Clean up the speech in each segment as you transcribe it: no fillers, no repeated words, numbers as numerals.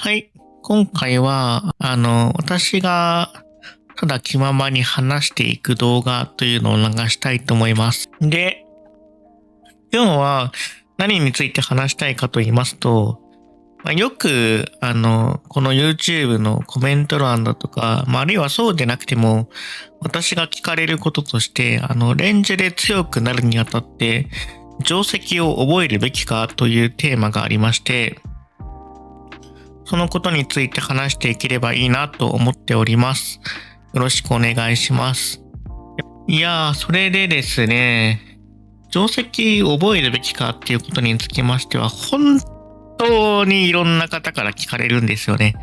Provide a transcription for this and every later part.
はい。今回は、私がただ気ままに話していく動画というのを流したいと思います。で、今日は何について話したいかと言いますと、よく、この YouTube のコメント欄だとか、あるいはそうでなくても、私が聞かれることとして、レンジで強くなるにあたって、定石を覚えるべきかというテーマがありまして、そのことについて話していければいいなと思っております。よろしくお願いします。いやー、それでですね、定石を覚えるべきかっていうことにつきましては、本当にいろんな方から聞かれるんですよね。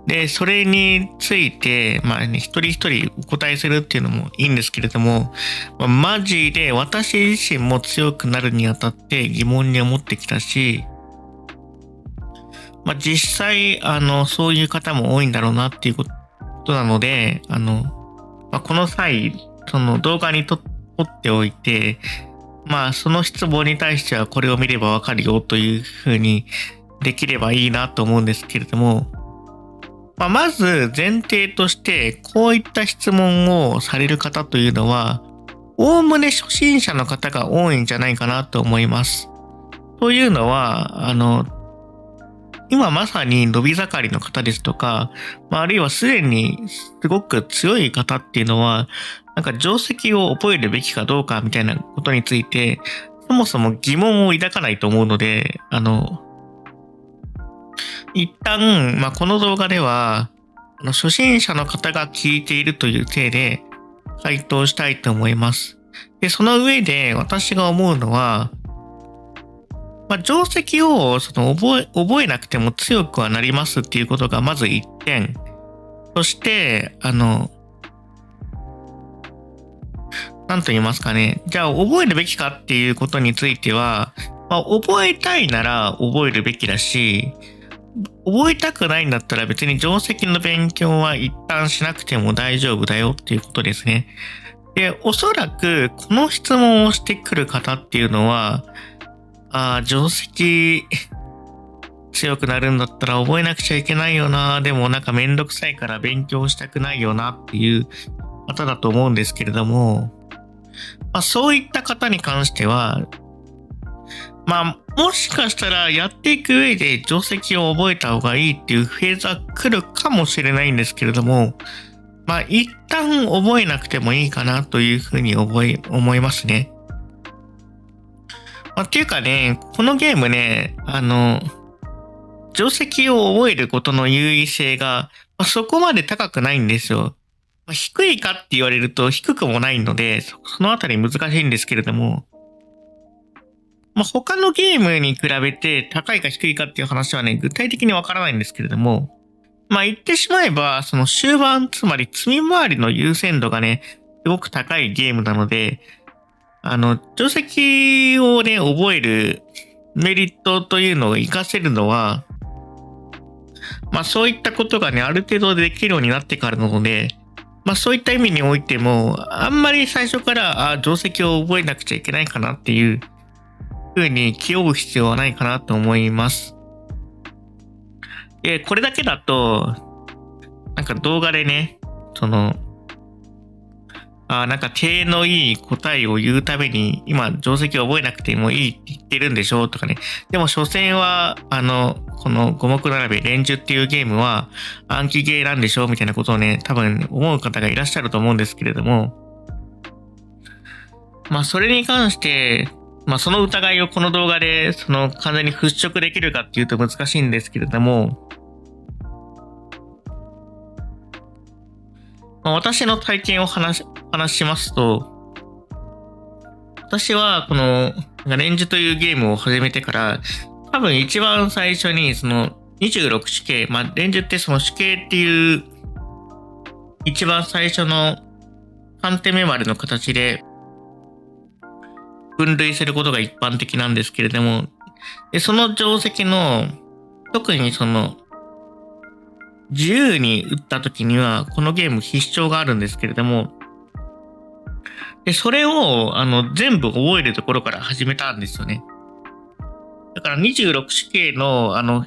で、それについて、一人一人お答えするっていうのもいいんですけれども、マジで私自身も強くなるにあたって疑問に思ってきたし、実際、そういう方も多いんだろうなっていうことなので、この際、その動画に撮っておいて、その質問に対してはこれを見ればわかるよというふうにできればいいなと思うんですけれども、まず前提として、こういった質問をされる方というのは、おおむね初心者の方が多いんじゃないかなと思います。というのは、今まさに伸び盛りの方ですとか、あるいはすでにすごく強い方っていうのは、定石を覚えるべきかどうかみたいなことについて、そもそも疑問を抱かないと思うので、一旦、この動画では、初心者の方が聞いているという体で回答したいと思います。で、その上で私が思うのは、定石を覚えなくても強くはなりますっていうことがまず一点。そして、なんと言いますかね。じゃあ覚えるべきかっていうことについては、覚えたいなら覚えるべきだし、覚えたくないんだったら別に定石の勉強は一旦しなくても大丈夫だよっていうことですね。で、おそらくこの質問をしてくる方っていうのは、定石強くなるんだったら覚えなくちゃいけないよな。でもめんどくさいから勉強したくないよなっていう方だと思うんですけれども、そういった方に関しては、もしかしたらやっていく上で定石を覚えた方がいいっていうフェーズは来るかもしれないんですけれども、一旦覚えなくてもいいかなというふうに思いますね。っていうかね、このゲームね、定石を覚えることの優位性が、そこまで高くないんですよ。低いかって言われると低くもないので、そのあたり難しいんですけれども、他のゲームに比べて高いか低いかっていう話はね、具体的にわからないんですけれども、言ってしまえば、その終盤、つまり積み回りの優先度がね、すごく高いゲームなので、定石をね、覚えるメリットというのを活かせるのは、そういったことがね、ある程度できるようになってからなので、そういった意味においても、あんまり最初から、定石を覚えなくちゃいけないかなっていう風に気負う必要はないかなと思います。で、これだけだと、動画でね、手のいい答えを言うために、今、定石を覚えなくてもいいって言ってるんでしょとかね。でも、所詮は、この五目並べ、連珠っていうゲームは暗記ゲーなんでしょみたいなことをね、多分思う方がいらっしゃると思うんですけれども、それに関して、その疑いをこの動画で、完全に払拭できるかっていうと難しいんですけれども、私の体験を話しますと、私はこのレンジというゲームを始めてから、多分一番最初にその26死刑、レンジってその死刑っていう一番最初の3手目までの形で分類することが一般的なんですけれども、でその定石の特に自由に打った時にはこのゲーム必勝があるんですけれども、でそれを全部覚えるところから始めたんですよね。だから26死刑の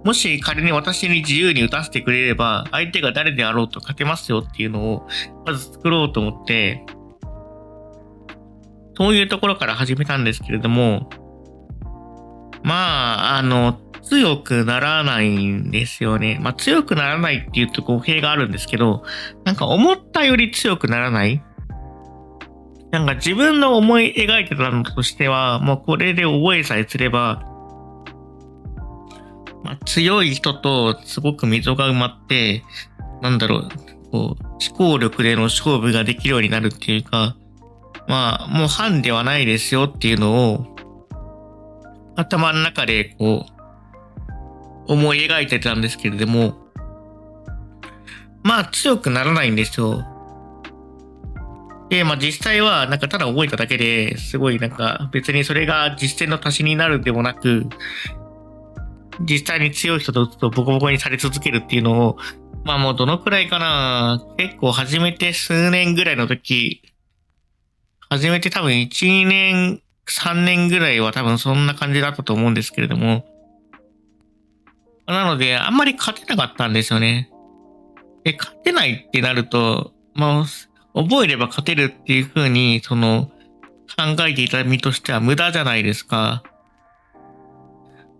もし仮に私に自由に打たせてくれれば、相手が誰であろうと勝てますよっていうのを、まず作ろうと思って、そういうところから始めたんですけれども、強くならないんですよね。強くならないっていうと語弊があるんですけど、思ったより強くならない。自分の思い描いてたのとしては、もうこれで覚えさえすれば、強い人とすごく溝が埋まって、思考力での勝負ができるようになるっていうか、もうハではないですよっていうのを、頭の中で思い描いてたんですけれども、強くならないんですよ。で、実際は、ただ覚えただけで、すごい別にそれが実践の足しになるでもなく、実際に強い人と打つとボコボコにされ続けるっていうのを、もうどのくらいかな、結構始めて数年ぐらいの時、始めて多分1、2年、3年ぐらいは多分そんな感じだったと思うんですけれども、なので、あんまり勝てなかったんですよね。で、勝てないってなると、覚えれば勝てるっていう風に、考えていた身としては無駄じゃないですか。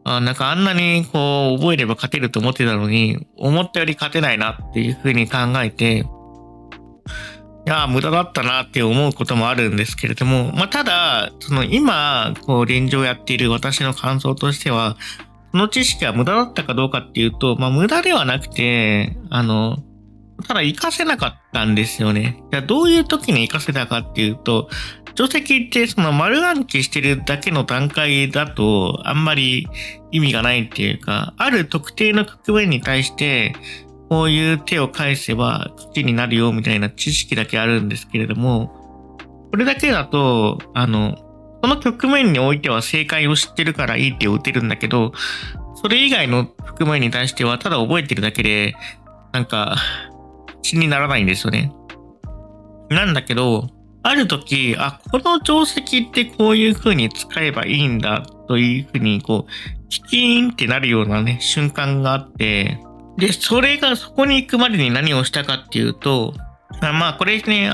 あんなに覚えれば勝てると思ってたのに、思ったより勝てないなっていう風に考えて、いや、無駄だったなって思うこともあるんですけれども、ただ、今、臨場やっている私の感想としては、その知識は無駄だったかどうかっていうと、無駄ではなくて、ただ活かせなかったんですよね。じゃあどういう時に活かせたかっていうと、定石って丸暗記してるだけの段階だとあんまり意味がないっていうか、ある特定の局面に対してこういう手を返せば勝ちになるよみたいな知識だけあるんですけれども、これだけだと、その局面においては正解を知ってるからいい手を打てるんだけど、それ以外の局面に対してはただ覚えてるだけで、血にならないんですよね。なんだけど、ある時、この定石ってこういう風に使えばいいんだという風に、キキーンってなるようなね、瞬間があって、で、そこに行くまでに何をしたかっていうと、これね、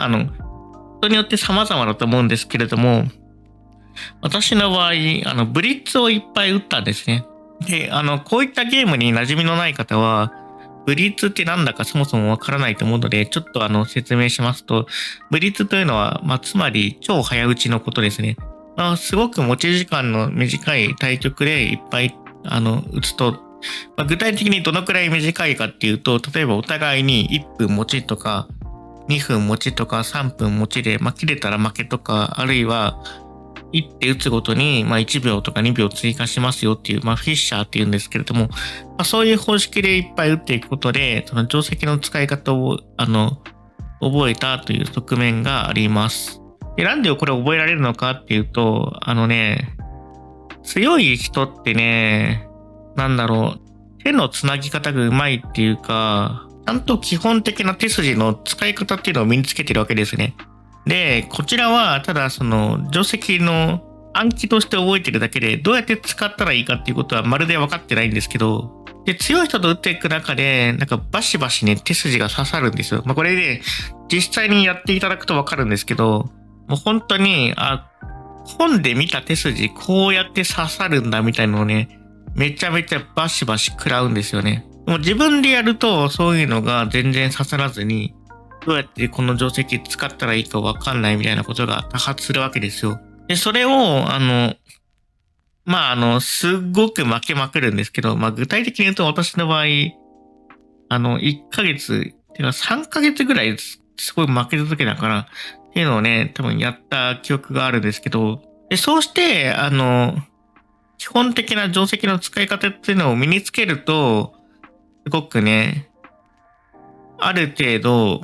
人によって様々だと思うんですけれども、私の場合、ブリッツをいっぱい打ったんですね。で、こういったゲームに馴染みのない方は、ブリッツってなんだかそもそもわからないと思うので、ちょっと説明しますと、ブリッツというのは、つまり超早打ちのことですね。すごく持ち時間の短い対局でいっぱい、打つと、具体的にどのくらい短いかっていうと、例えばお互いに1分持ちとか、2分持ちとか3分持ちで、切れたら負けとか、あるいは、1手打つごとに、1秒とか2秒追加しますよっていう、フィッシャーっていうんですけれども、そういう方式でいっぱい打っていくことで、その定石の使い方を、覚えたという側面があります。で、なんでこれ覚えられるのかっていうと、強い人ってね、手のつなぎ方がうまいっていうか、ちゃんと基本的な手筋の使い方っていうのを身につけてるわけですね。で、こちらは、ただ定石の暗記として覚えてるだけで、どうやって使ったらいいかっていうことはまるで分かってないんですけど、で、強い人と打っていく中で、バシバシね、手筋が刺さるんですよ。これで、実際にやっていただくと分かるんですけど、もう本当に、本で見た手筋、こうやって刺さるんだみたいなのをね、めちゃめちゃバシバシ食らうんですよね。もう自分でやると、そういうのが全然刺さらずに、どうやってこの定石使ったらいいか分かんないみたいなことが多発するわけですよ。で、それを、すっごく負けまくるんですけど、具体的に言うと私の場合、1ヶ月、てか3ヶ月ぐらいすごい負け続けたから、っていうのをね、多分やった記憶があるんですけど、で、そうして、基本的な定石の使い方っていうのを身につけると、すごくね、ある程度、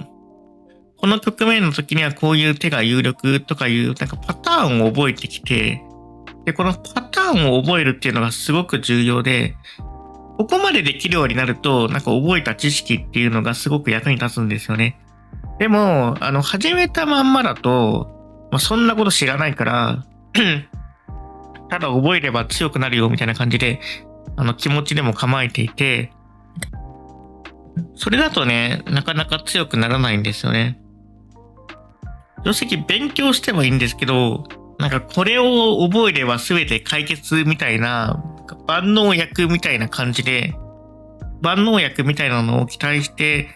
この局面の時にはこういう手が有力とかいうパターンを覚えてきて、で、このパターンを覚えるっていうのがすごく重要で、ここまでできるようになると、覚えた知識っていうのがすごく役に立つんですよね。でも、始めたまんまだと、そんなこと知らないから、ただ覚えれば強くなるよみたいな感じで、気持ちでも構えていて、それだとね、なかなか強くならないんですよね。定石勉強してもいいんですけど、なんかこれを覚えれば全て解決みたいな、万能薬みたいな感じで、万能薬みたいなのを期待して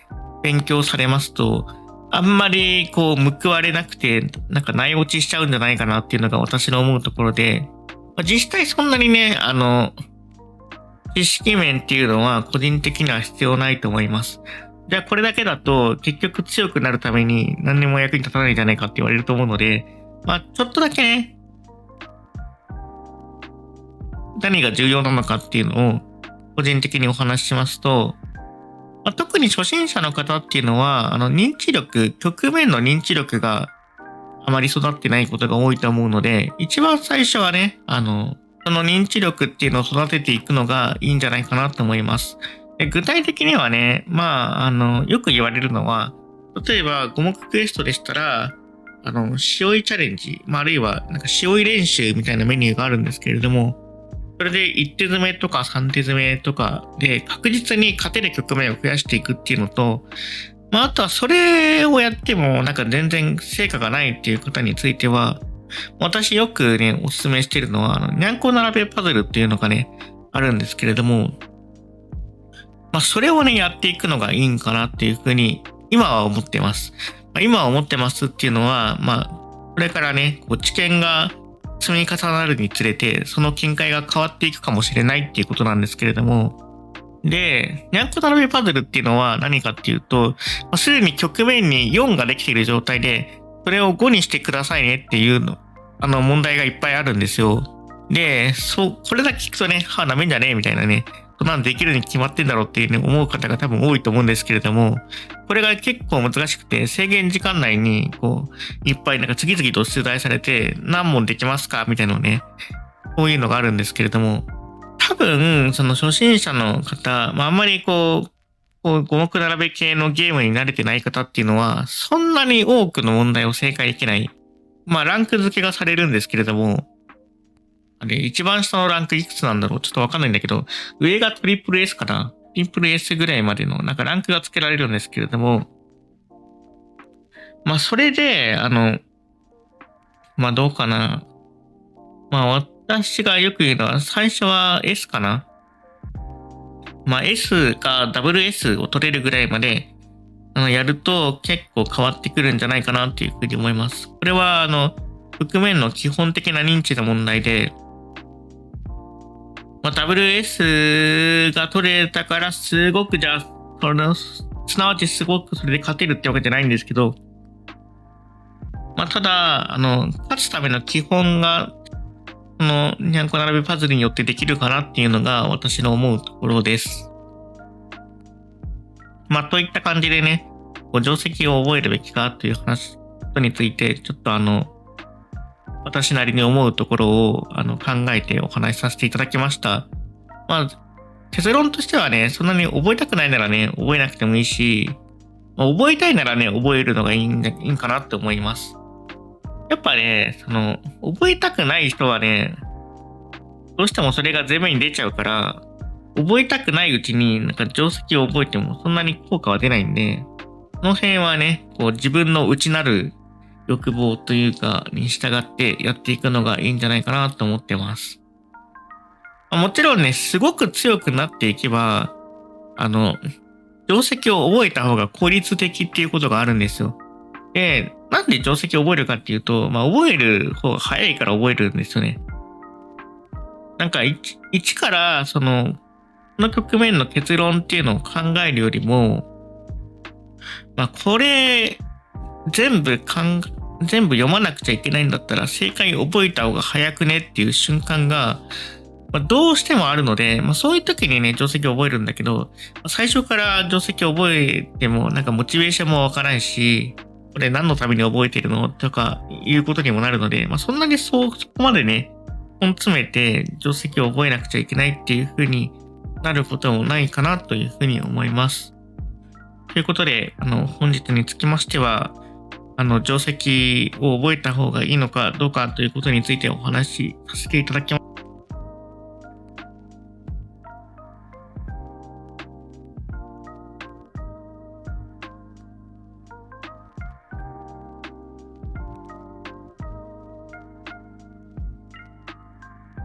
勉強されますと、あんまりこう報われなくて、なんか内落ちしちゃうんじゃないかなっていうのが私の思うところで、実際そんなにね、知識面っていうのは個人的には必要ないと思います。じゃあこれだけだと結局強くなるために何にも役に立たないんじゃないかって言われると思うので、ちょっとだけね、何が重要なのかっていうのを個人的にお話ししますと、特に初心者の方っていうのは、認知力、局面の認知力があまり育ってないことが多いと思うので、一番最初はね、その認知力っていうのを育てていくのがいいんじゃないかなと思います。で具体的にはね、よく言われるのは、例えば五目クエストでしたら、塩井チャレンジ、あるいはなんか塩井練習みたいなメニューがあるんですけれども、それで1手詰めとか3手詰めとかで確実に勝てる局面を増やしていくっていうのと、あとはそれをやってもなんか全然成果がないっていう方については、私よくね、お勧めしているのは、にゃんこ並べパズルっていうのがね、あるんですけれども、それをね、やっていくのがいいんかなっていうふうに、今は思ってます。今は思ってますっていうのは、これからね、知見が積み重なるにつれて、その見解が変わっていくかもしれないっていうことなんですけれども、で、にゃんこ並べパズルっていうのは何かっていうと、すでに局面に4ができている状態で、それを5にしてくださいねっていうの、問題がいっぱいあるんですよ。で、これだけ聞くとね、ダメんじゃねえみたいなね、そんなのできるに決まってんだろうっていうね、思う方が多分多いと思うんですけれども、これが結構難しくて、制限時間内に、いっぱいなんか次々と出題されて、何問できますかみたいなのね、こういうのがあるんですけれども、多分、その初心者の方、あんまり五目並べ系のゲームに慣れてない方っていうのは、そんなに多くの問題を正解できない。ランク付けがされるんですけれども、一番下のランクいくつなんだろうちょっとわかんないんだけど、上がトリプル S かなトリプル S ぐらいまでの、なんかランクが付けられるんですけれども、それで、どうかな。私がよく言うのは、最初は S かな。S か WS を取れるぐらいまで、やると結構変わってくるんじゃないかなっていうふうに思います。これは、覆面の基本的な認知の問題で、WS が取れたからすごくすなわちすごくそれで勝てるってわけじゃないんですけど、ただ、勝つための基本が、にゃんこ並べパズルによってできるかなっていうのが私の思うところです。といった感じでね、定石を覚えるべきかということについて、ちょっと私なりに思うところを考えてお話しさせていただきました。結論としてはね、そんなに覚えたくないならね、覚えなくてもいいし、覚えたいならね、覚えるのがいいんかなって思います。やっぱね、覚えたくない人はね、どうしてもそれが全面に出ちゃうから、覚えたくないうちになんか定石を覚えてもそんなに効果は出ないんで、この辺はね、自分の内なる欲望というかに従ってやっていくのがいいんじゃないかなと思ってます。もちろんね、すごく強くなっていけば、定石を覚えた方が効率的っていうことがあるんですよ。で、なんで定石を覚えるかっていうと、覚える方が早いから覚えるんですよね。なんか1からこの局面の結論っていうのを考えるよりも、これ全部読まなくちゃいけないんだったら正解覚えた方が早くねっていう瞬間が、どうしてもあるので、そういう時にね、定石を覚えるんだけど、最初から定石を覚えてもなんかモチベーションもわからないし、これ何のために覚えてるのとかいうことにもなるので、そんなにそこまでね、根詰めて定石を覚えなくちゃいけないっていう風になることもないかなというふうに思います。ということで、本日につきましては、定石を覚えた方がいいのかどうかということについてお話しさせていただきました。